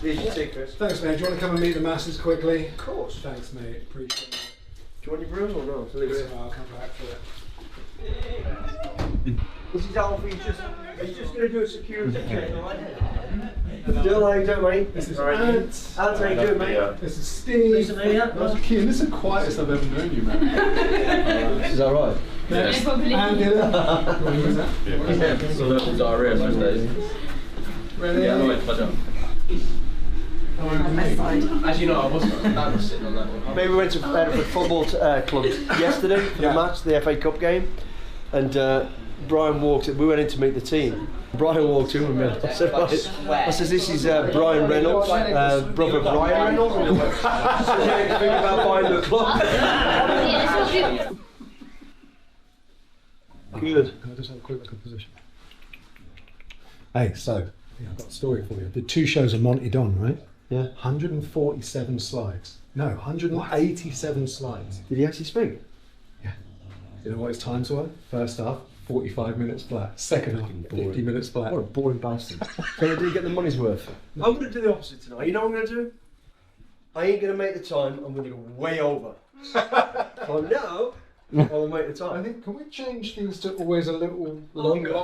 Here's your tickets. Thanks, mate. Do you want to come and meet the masses quickly? Of course. Thanks, mate. Appreciate it. Do you want your broom or no? I'll come back for it. This is Alfie, he's just going to do a security check, alright? Do like you do, mate. This is Ant. Ant. Ant, how you doing, mate? This is Steve. Nice to meet you. That's Kean. This is the quietest I've ever known you, man. Is that right? Next. And what was that? Yeah, it's a little diarrhea most days. Ready? Yeah, no, wait, budge up. As you know, I wasn't sitting on that one. Maybe we went to Bedford Football Club yesterday for the match, the FA Cup game, and Brian walked in. We went in to meet the team. Brian walked in with me. I said, right. I said, this is Brian Reynolds, brother of Ryan Reynolds. So yeah, think about buying the club. Good. Can I just have a quick look at position? Hey, so I've got a story for you. The 2 shows of Monty Don, right? Yeah. 147 slides. No, 187 slides. Did he actually speak? Yeah. You know what his times were? First half, 45 minutes flat. Second half, 50 minutes flat. What a boring bastard. So I didn't get the money's worth. I'm going to do the opposite tonight. You know what I'm going to do? I ain't going to make the time. I'm going to go way over. So now, I will make the time. I think, can we change things to always a little longer?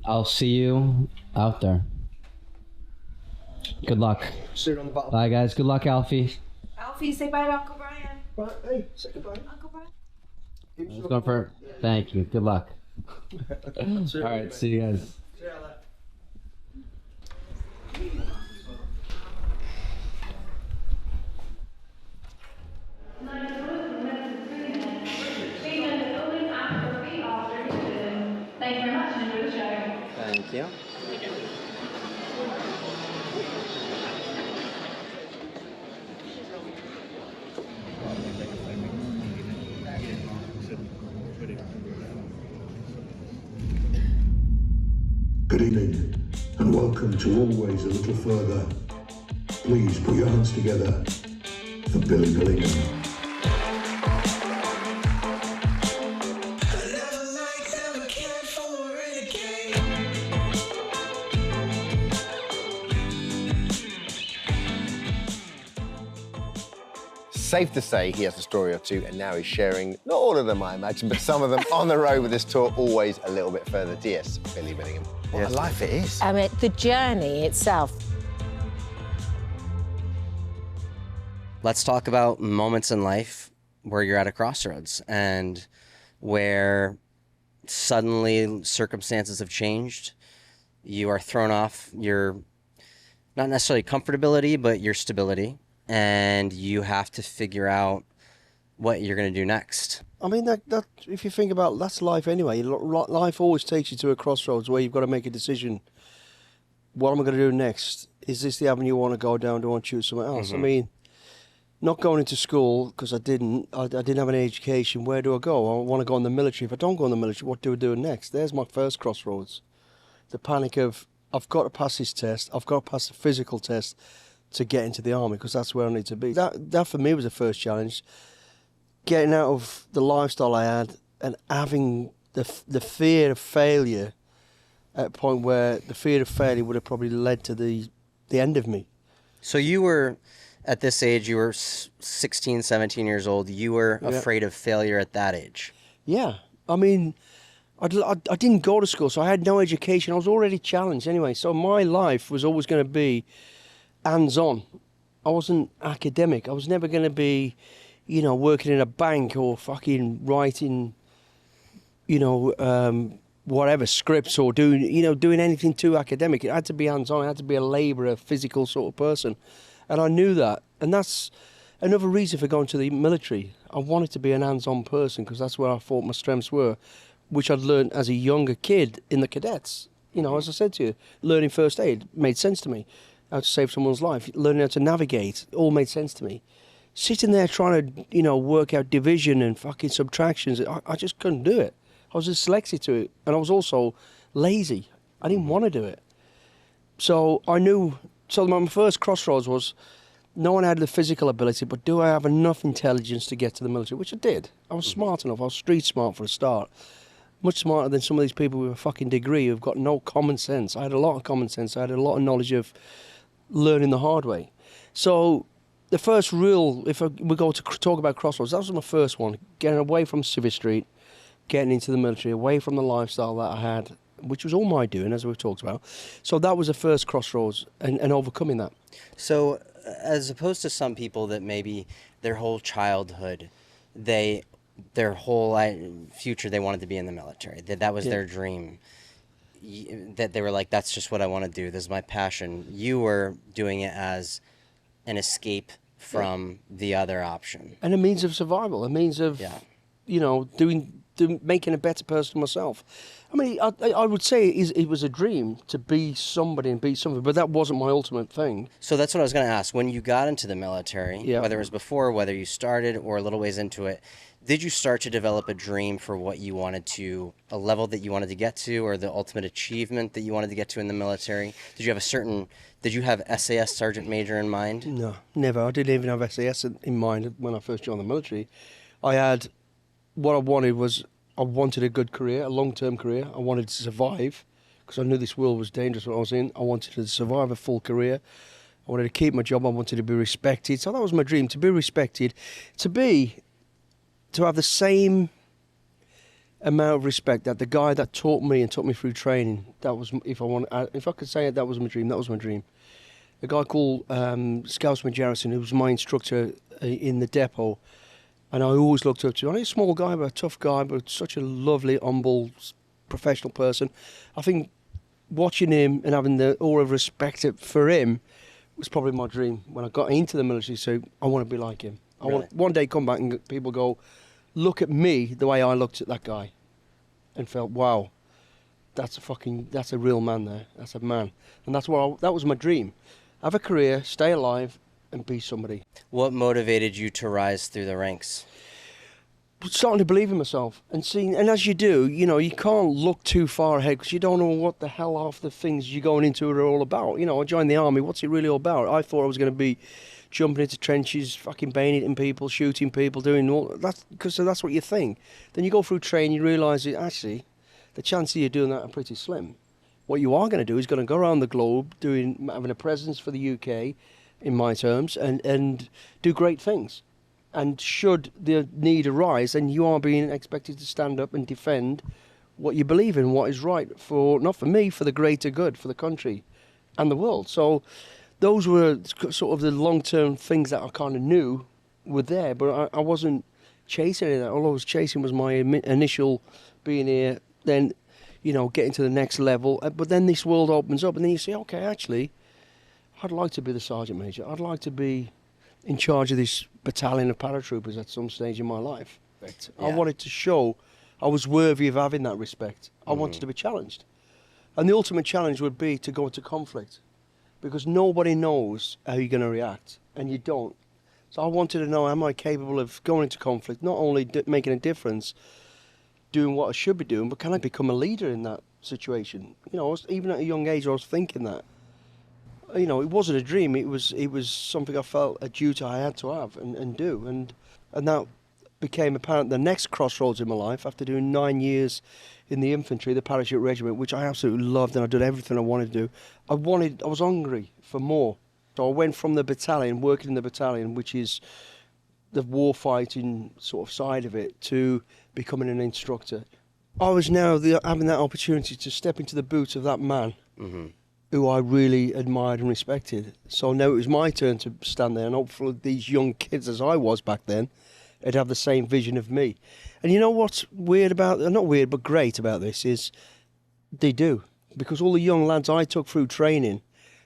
I'll see you out there. Good luck. See you on the battle. Bye, guys. Good luck, Alfie. Alfie, say bye to Uncle Brian. Right, hey, say goodbye. Uncle Brian. Let's go for. Thank you. Good luck. All right. See you guys. See you later. Thank you very much and enjoy the show. Thank you. Good evening, and welcome to Always a Little Further. Please put your hands together for Billy Billingham. Safe to say he has a story or two, and now he's sharing, not all of them I imagine, but some of them on the road with this tour, always a little bit further. DS, Billy Billingham. What a life it is. I mean, the journey itself. Let's talk about moments in life where you're at a crossroads and where suddenly circumstances have changed. You are thrown off your, not necessarily comfortability, but your stability. And you have to figure out what you're going to do next. I mean, that if you think about that's life anyway. Life always takes you to a crossroads where you've got to make a decision. What am I going to do next? Is this the avenue I want to go down? Do I want to choose something else? I mean, not going into school because I didn't have any education. Where do I go? I want to go in the military. If I don't go in the military, what do I do next? There's my first crossroads. The panic of, I've got to pass this test. I've got to pass the physical test to get into the army because that's where I need to be. That for me was the first challenge. Getting out of the lifestyle I had and having the fear of failure at a point where the fear of failure would have probably led to the end of me. So you were, at this age, you were 16, 17 years old. You were afraid of failure at that age. Yeah. I mean, I didn't go to school, so I had no education. I was already challenged anyway. So my life was always going to be hands-on. I wasn't academic. I was never going to be, you know, working in a bank or fucking writing, you know, whatever scripts or doing anything too academic. It had to be hands-on. I had to be a labourer, physical sort of person, and I knew that. And that's another reason for going to the military. I wanted to be an hands-on person because that's where I thought my strengths were, which I'd learned as a younger kid in the cadets. You know, as I said to you, learning first aid made sense to me. How to save someone's life, learning how to navigate, all made sense to me. Sitting there trying to, you know, work out division and fucking subtractions, I just couldn't do it. I was dyslexic to it, and I was also lazy. I didn't want to do it. So I knew, so my first crossroads was, no one had the physical ability, but do I have enough intelligence to get to the military? Which I did. I was smart enough, I was street smart for a start. Much smarter than some of these people with a fucking degree who've got no common sense. I had a lot of common sense. I had a lot of knowledge of learning the hard way. So the first real, we go to talk about crossroads, that was my first one. Getting away from Civic Street, getting into the military, away from the lifestyle that I had, which was all my doing, as we've talked about. So that was the first crossroads, and overcoming that. So, as opposed to some people that maybe their whole childhood, their whole future, they wanted to be in the military. That was their dream. That they were like, that's just what I want to do. This is my passion. You were doing it as an escape from the other option. And a means of survival, a means of, making a better person myself. I mean, I would say it was a dream to be somebody and be something, but that wasn't my ultimate thing. So that's what I was going to ask. When you got into the military, whether it was before, whether you started or a little ways into it, did you start to develop a dream for what you wanted to, a level that you wanted to get to, or the ultimate achievement that you wanted to get to in the military? Did you have SAS Sergeant Major in mind? No, never. I didn't even have SAS in mind when I first joined the military. What I wanted a good career, a long-term career. I wanted to survive, because I knew this world was dangerous what I was in. I wanted to survive a full career. I wanted to keep my job. I wanted to be respected. So that was my dream, to be respected, to have the same amount of respect that the guy that taught me and took me through training. That was, if I could say it, that was my dream. That was my dream. A guy called Scoutsman Jarrison, who was my instructor in the depot, and I always looked up to him. He's a small guy, but a tough guy, but such a lovely, humble, professional person. I think watching him and having the aura of respect for him was probably my dream. When I got into the military, so I want to be like him. I want one day come back and people go, look at me the way I looked at that guy, and felt, wow, that's a real man there. That's a man, and that was my dream. Have a career, stay alive, and be somebody. What motivated you to rise through the ranks? Starting to believe in myself and seeing, and as you do, you can't look too far ahead because you don't know what the hell half the things you're going into are all about. I joined the army. What's it really all about? I thought I was going to be jumping into trenches, fucking bayoneting people, shooting people, doing all that, because that's what you think. Then you go through training, you realise that actually the chances of you doing that are pretty slim. What you are going to do is going to go around the globe having a presence for the UK, in my terms, and do great things. And should the need arise, then you are being expected to stand up and defend what you believe in, what is right, not for me, for the greater good, for the country and the world. So those were sort of the long-term things that I kind of knew were there, but I wasn't chasing any of that. All I was chasing was my initial being here, then, getting to the next level. But then this world opens up, and then you say, okay, actually, I'd like to be the Sergeant Major. I'd like to be in charge of this battalion of paratroopers at some stage in my life. I wanted to show I was worthy of having that respect. I wanted to be challenged. And the ultimate challenge would be to go into conflict, because nobody knows how you're going to react, and you don't. So I wanted to know, am I capable of going into conflict, not only making a difference, doing what I should be doing, but can I become a leader in that situation? Even at a young age, I was thinking that. It wasn't a dream. It was something I felt a duty I had to have and do, and that became apparent the next crossroads in my life after doing 9 years in the infantry, the parachute regiment, which I absolutely loved, and I did everything I wanted to do. I was hungry for more, so I went from the battalion, working in the battalion, which is the war fighting sort of side of it, to becoming an instructor. I was now having that opportunity to step into the boots of that man. Who I really admired and respected. So now it was my turn to stand there, and hopefully these young kids, as I was back then, would have the same vision of me. And you know what's weird about, not weird, but great about this is they do. Because all the young lads I took through training,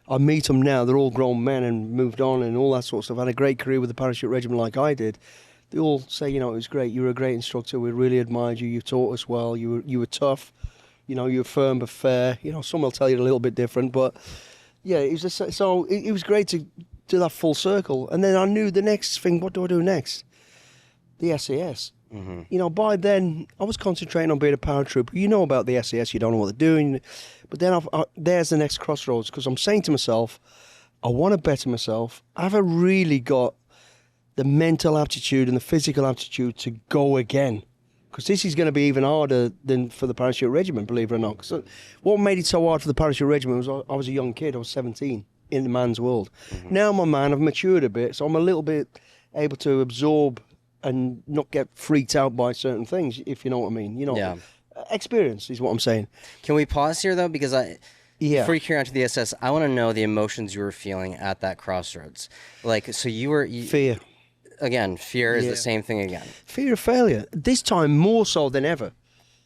I meet them now, they're all grown men and moved on and all that sort of stuff, had a great career with the parachute regiment like I did. They all say, it was great, you were a great instructor, we really admired you, you taught us well, you were tough. You're firm but fair. Some will tell you a little bit different, but yeah, it was great to do that full circle. And then I knew the next thing. What do I do next? The SAS. By then I was concentrating on being a paratrooper. You know about the SAS. You don't know what they're doing, but then there's the next crossroads, because I'm saying to myself, I want to better myself. I haven't really got the mental aptitude and the physical aptitude to go again. because this is going to be even harder than for the parachute regiment, believe it or not. 'Cause what made it so hard for the parachute regiment was I was a young kid. I was 17 in the man's world. Now I'm a man. I've matured a bit, so I'm a little bit able to absorb and not get freaked out by certain things, if you know what I mean. You know, Yeah. experience is what I'm saying. Can we pause here though? Because Yeah. before you carry on to the SS, I want to know the emotions you were feeling at that crossroads. Like, so Fear. Again, fear is Yeah. the same thing again. Fear of failure. This time more so than ever.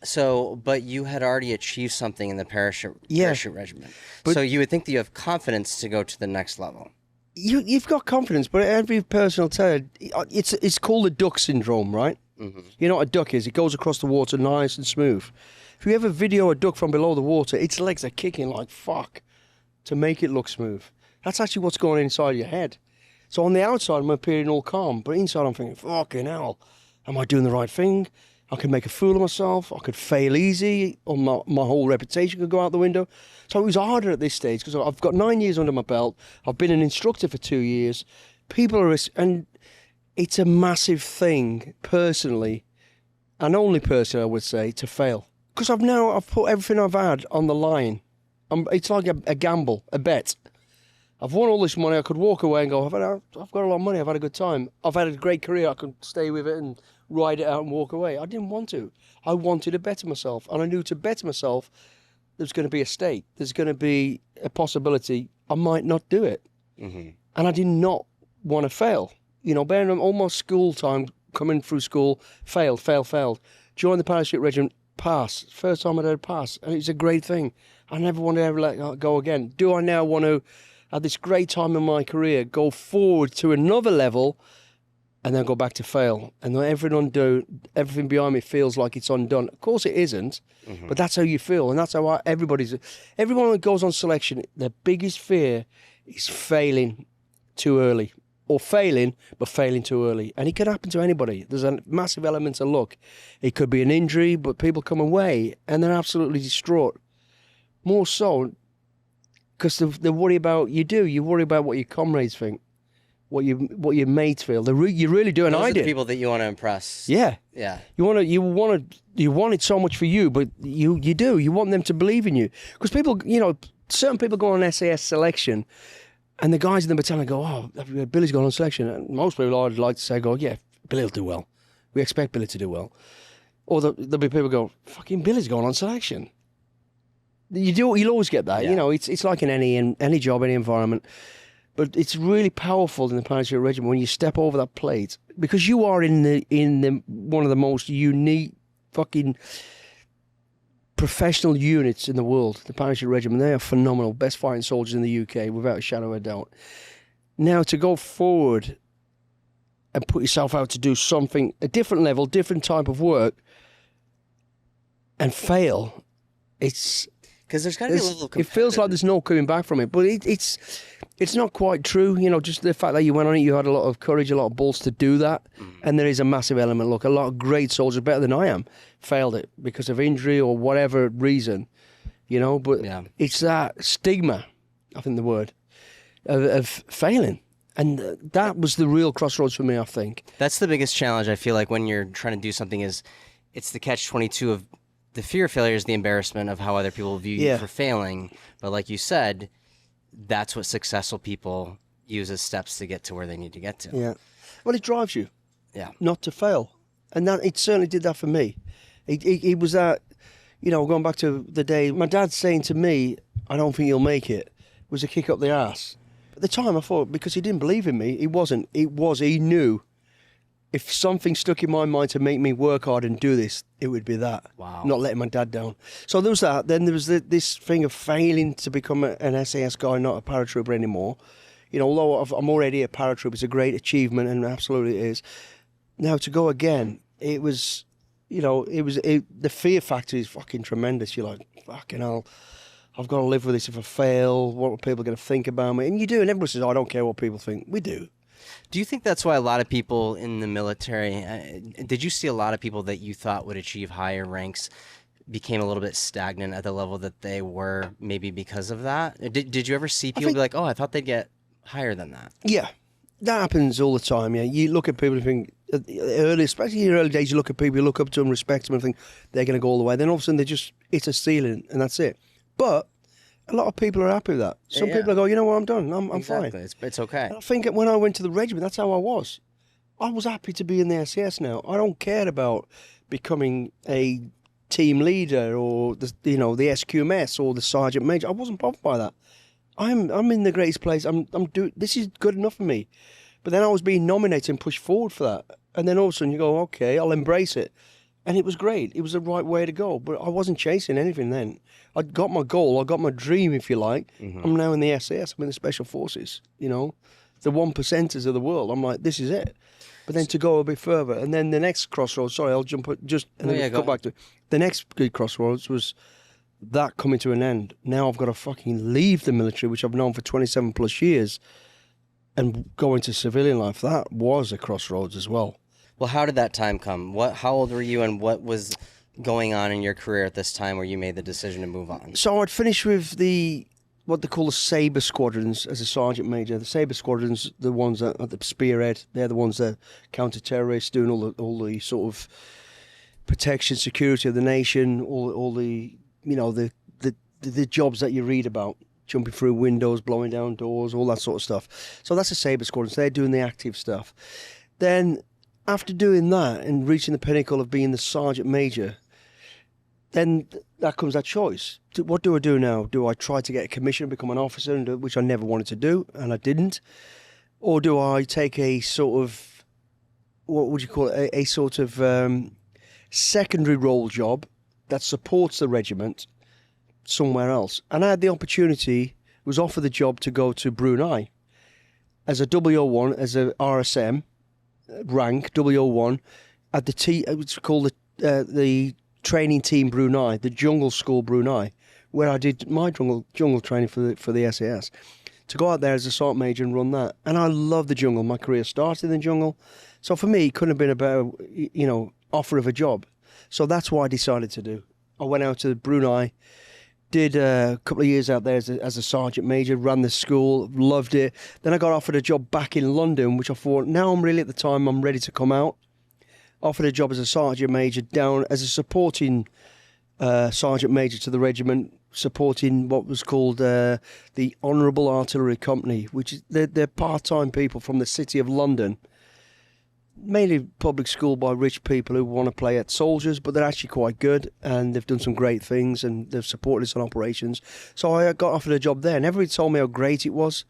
So, but you had already achieved something in the parachute regiment. But- So you would think that you have confidence to go to the next level. You've got confidence, but every person will tell you, it's called the duck syndrome, right? Mm-hmm. You know what a duck is? It goes across the water nice and smooth. If you ever video a duck from below the water, its legs are kicking like fuck to make it look smooth. That's actually what's going on inside your head. So on the outside, I'm appearing all calm, but inside I'm thinking, fucking hell, am I doing the right thing? I could make a fool of myself. I could fail easy, or my whole reputation could go out the window. So it was harder at this stage because I've got 9 years under my belt. I've been an instructor for 2 years. People are, and it's a massive thing, personally, and only personally, I would say, to fail. Because I've put everything I've had on the line. It's like a gamble, a bet. I've won all this money. I could walk away and go, I've got a lot of money. I've had a good time. I've had a great career. I could stay with it and ride it out and walk away. I didn't want to. I wanted to better myself. And I knew to better myself, there's going to be a stake. There's going to be a possibility I might not do it. Mm-hmm. And I did not want to fail. You know, bearing in almost school time, coming through school, failed. Joined the parachute regiment, pass. First time I'd ever pass. And it's a great thing. I never want to ever let that go again. Do I now want to, at this great time in my career, go forward to another level and then go back to fail? And then everything behind me feels like it's undone. Of course it isn't, but that's how you feel. And that's how everyone that goes on selection, their biggest fear is failing too early. Or failing, but failing too early. And it can happen to anybody. There's a massive element of luck. It could be an injury, but people come away and they're absolutely distraught. More so, because they worry about, you worry about what your comrades think, what your mates feel. You really do, and Those I are the did. people that you want to impress. Yeah. Yeah. You want it so much for you, but you do. You want them to believe in you. Because people, certain people go on SAS selection, and the guys in the battalion go, oh, Billy's gone on selection. And most people I'd like to say, yeah, Billy will do well. We expect Billy to do well. Or there'll be people go, fucking Billy's gone on selection. You'll always get that. Yeah. It's like in any job, any environment. But it's really powerful in the parachute regiment when you step over that plate, because you are in the one of the most unique fucking professional units in the world. The parachute regiment, they are phenomenal, best fighting soldiers in the UK without a shadow of a doubt. Now to go forward and put yourself out to do something, a different level, different type of work, and fail, it's. Because there's got to be a level of It feels like there's no coming back from it, but it's not quite true. Just the fact that you went on it, you had a lot of courage, a lot of balls to do that, and there is a massive element. Look, a lot of great soldiers, better than I am, failed it because of injury or whatever reason, But it's that stigma, I think the word, of failing, and that was the real crossroads for me. I think that's the biggest challenge. I feel like when you're trying to do something it's the catch-22 of. The fear of failure is the embarrassment of how other people view you for failing. But like you said, that's what successful people use as steps to get to where they need to get to. Yeah. Well, it drives you. Yeah. Not to fail. And that it certainly did that for me. It was that, going back to the day, my dad saying to me, I don't think you'll make it, was a kick up the arse. At the time I thought, because he didn't believe in me, he knew. If something stuck in my mind to make me work hard and do this, it would be that. Wow. Not letting my dad down. So there was that. Then there was this thing of failing to become an SAS guy, not a paratrooper anymore. Although I'm already a paratrooper, it's a great achievement, and absolutely it is. Now to go again, it was, the fear factor is fucking tremendous. You're like, fucking hell, I've got to live with this if I fail. What are people going to think about me? And you do, and everyone says, I don't care what people think. We do. Do you think that's why a lot of people in the military, did you see a lot of people that you thought would achieve higher ranks became a little bit stagnant at the level that they were, maybe because of that? Did you ever see people be like, oh, I thought they'd get higher than that? Yeah. That happens all the time, yeah. You look at people and think, especially in your early days, you look at people, you look up to them, respect them, and think they're going to go all the way. Then all of a sudden, it's a ceiling, and that's it. But a lot of people are happy with that. Some people go, you know what, I'm done, I'm fine. It's okay. And I think when I went to the regiment, that's how I was. I was happy to be in the SAS now. I don't care about becoming a team leader or the SQMS or the Sergeant Major. I wasn't bothered by that. I'm in the greatest place. This is good enough for me. But then I was being nominated and pushed forward for that. And then all of a sudden you go, okay, I'll embrace it. And it was great. It was the right way to go. But I wasn't chasing anything then. I'd got my goal. I got my dream, if you like. Mm-hmm. I'm now in the SAS. I'm in the Special Forces, the 1%ers of the world. I'm like, this is it. But then to go a bit further. And then the next crossroads, sorry, I'll jump just and then go back to it. The next big crossroads was that coming to an end. Now I've got to fucking leave the military, which I've known for 27 plus years, and go into civilian life. That was a crossroads as well. Well, how did that time come? How old were you, and what was going on in your career at this time where you made the decision to move on? So I'd finished with what they call the Sabre Squadrons as a Sergeant Major. The Sabre Squadrons, the ones at the spearhead, they're the ones that counter-terrorists, doing all the sort of protection, security of the nation, all the the jobs that you read about, jumping through windows, blowing down doors, all that sort of stuff. So that's the Sabre Squadrons. They're doing the active stuff. Then after doing that and reaching the pinnacle of being the Sergeant Major, then that comes that choice. What do I do now? Do I try to get a commission and become an officer, which I never wanted to do, and I didn't? Or do I take a sort of, what would you call it, a sort of secondary role job that supports the regiment somewhere else? And I had the opportunity, was offered the job to go to Brunei as a 001, as a RSM rank, 001, at it's called the training team Brunei, the Jungle School Brunei, where I did my jungle training for the SAS. To go out there as a Sergeant Major and run that. And I love the jungle. My career started in the jungle. So for me, it couldn't have been a better, offer of a job. So that's what I decided to do. I went out to Brunei, did a couple of years out there as a Sergeant Major, ran the school, loved it. Then I got offered a job back in London, which I thought, now I'm really at the time, I'm ready to come out. Offered a job as a Sergeant Major down as a supporting Sergeant Major to the regiment, supporting what was called the Honourable Artillery Company, which is they're part-time people from the City of London, mainly public school by rich people who want to play at soldiers, but they're actually quite good and they've done some great things and they've supported us on operations. So I got offered a job there and everybody told me how great it was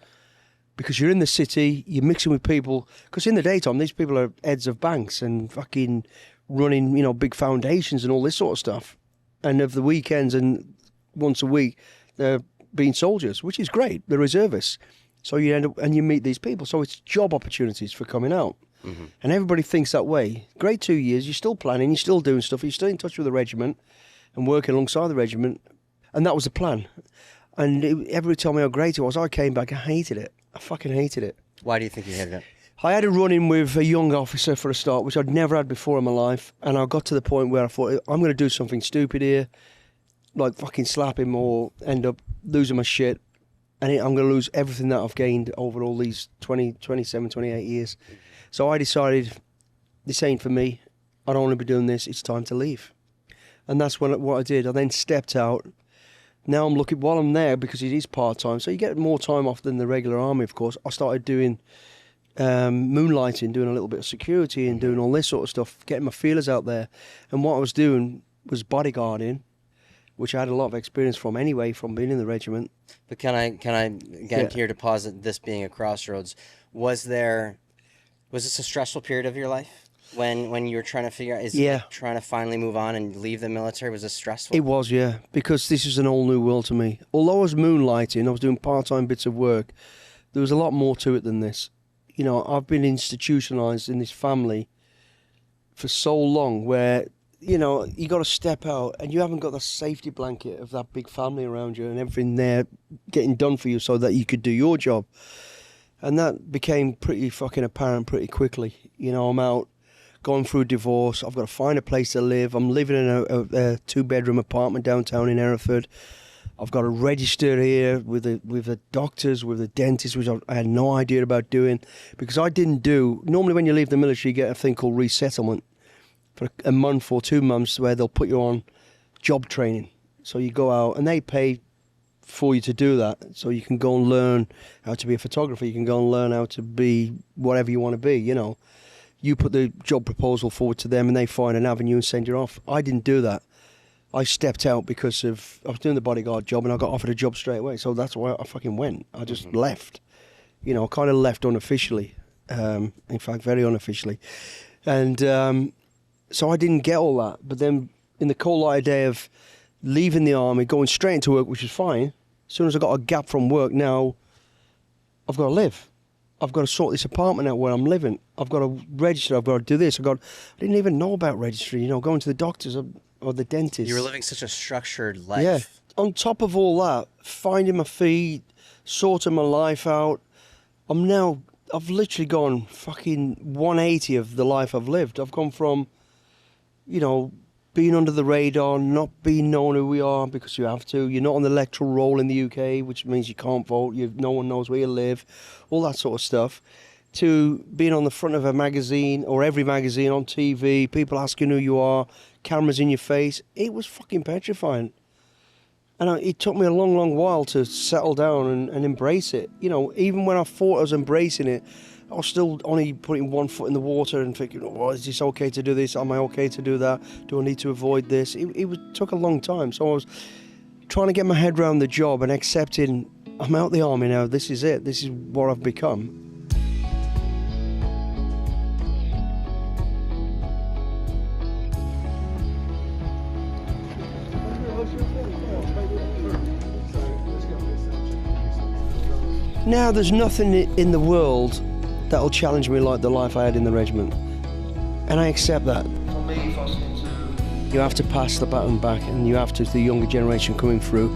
because you're in the city, you're mixing with people, because in the daytime these people are heads of banks and fucking running, big foundations and all this sort of stuff. And of the weekends and once a week, they're being soldiers, which is great. They're reservists. So you end up and you meet these people. So it's job opportunities for coming out. Mm-hmm. And everybody thinks that way. Great 2 years, you're still planning, you're still doing stuff, you're still in touch with the regiment and working alongside the regiment. And that was the plan. And everybody told me how great it was. I came back, I hated it. I fucking hated it. Why do you think you hated it? I had a run-in with a young officer for a start, which I'd never had before in my life. And I got to the point where I thought, I'm going to do something stupid here, like fucking slap him or end up losing my shit. And I'm going to lose everything that I've gained over all these 27, 28 years. So I decided, this ain't for me. I don't want to be doing this. It's time to leave. And that's what I did. I then stepped out. Now I'm looking, while I'm there, because it is part-time, so you get more time off than the regular army, of course. I started doing moonlighting, doing a little bit of security and doing all this sort of stuff, getting my feelers out there. And what I was doing was bodyguarding, which I had a lot of experience from anyway, from being in the regiment. But can I get here to posit this being a crossroads? Was this a stressful period of your life when you were trying to figure out, trying to finally move on and leave the military? Was this stressful? It was, yeah, because this is an all new world to me. Although I was moonlighting, I was doing part-time bits of work, there was a lot more to it than this. I've been institutionalised in this family for so long where, you got to step out and you haven't got the safety blanket of that big family around you and everything there getting done for you so that you could do your job. And that became pretty fucking apparent pretty quickly. I'm out going through divorce. I've got to find a place to live. I'm living in a two-bedroom apartment downtown in Hereford. I've got to register here with the doctors, with the dentists, which I had no idea about doing, because I didn't do. Normally, when you leave the military, you get a thing called resettlement for a month or 2 months, where they'll put you on job training. So you go out, and they pay for you to do that. So you can go and learn how to be a photographer. You can go and learn how to be whatever you want to be. You know, you put the job proposal forward to them, and they find an avenue and send you off. I didn't do that. I stepped out because I was doing the bodyguard job, and I got offered a job straight away. So that's why I fucking went. I just left. You know, I kind of left unofficially. In fact, very unofficially. And so I didn't get all that. But then in the cold light of day of leaving the army, going straight into work, which is fine. As soon as I got a gap from work, now I've got to live. I've got to sort this apartment out where I'm living. I've got to register. I've got to do this. I didn't even know about registry, you know, going to the doctors or the dentist. You were living such a structured life. Yeah. On top of all that, finding my feet, sorting my life out, I've literally gone fucking 180 of the life I've lived. I've gone from, you know, being under the radar, not being known who we are because you have to. You're not on the electoral roll in the UK, which means you can't vote. No one knows where you live, all that sort of stuff. To being on the front of a magazine or every magazine on TV, people asking who you are, cameras in your face. It was fucking petrifying. And it took me a long, long while to settle down and embrace it. You know, even when I thought I was embracing it, I was still only putting one foot in the water and thinking, oh, is this okay to do this? Am I okay to do that? Do I need to avoid this? It took a long time. So I was trying to get my head around the job and accepting, I'm out the army now. This is it. This is what I've become. Now there's nothing in the world that'll challenge me like the life I had in the regiment. And I accept that. For me, you have to pass the baton back, and you have to the younger generation coming through.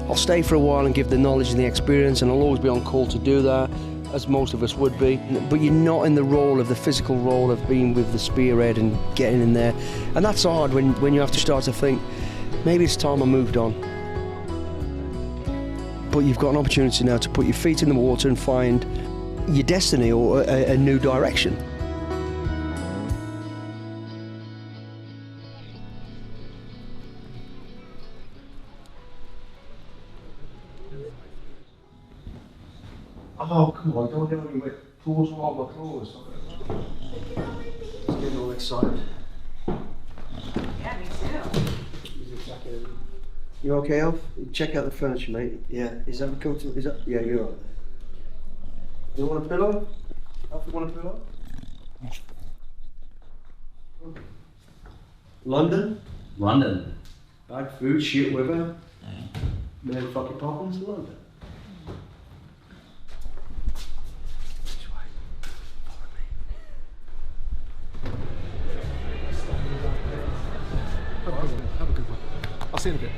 I'll stay for a while and give the knowledge and the experience, and I'll always be on call to do that, as most of us would be. But you're not in the role of the physical role of being with the spearhead and getting in there. And that's hard when you have to start to think, maybe it's time I moved on. But you've got an opportunity now to put your feet in the water and find your destiny or a new direction. Oh, come on, don't get me with pause all my clothes. It's getting all excited. Yeah, me too. You okay, Alf? Check out the furniture, mate. Yeah, is that comfortable? Is that? Yeah, you're all right. You want a pillow? Alf, you want a pillow? London? London. Bad food, shit weather. Mary fucking Poppins, London. Have a good one. I'll see you in a bit.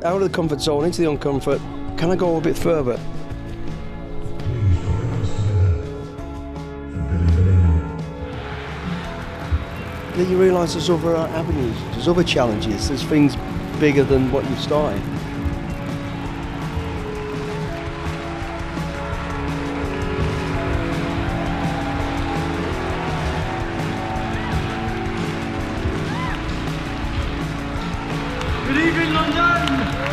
Out of the comfort zone, into the uncomfort. Can I go a bit further? Then you realise there's other avenues, there's other challenges, there's things bigger than what you've started. Good evening, London!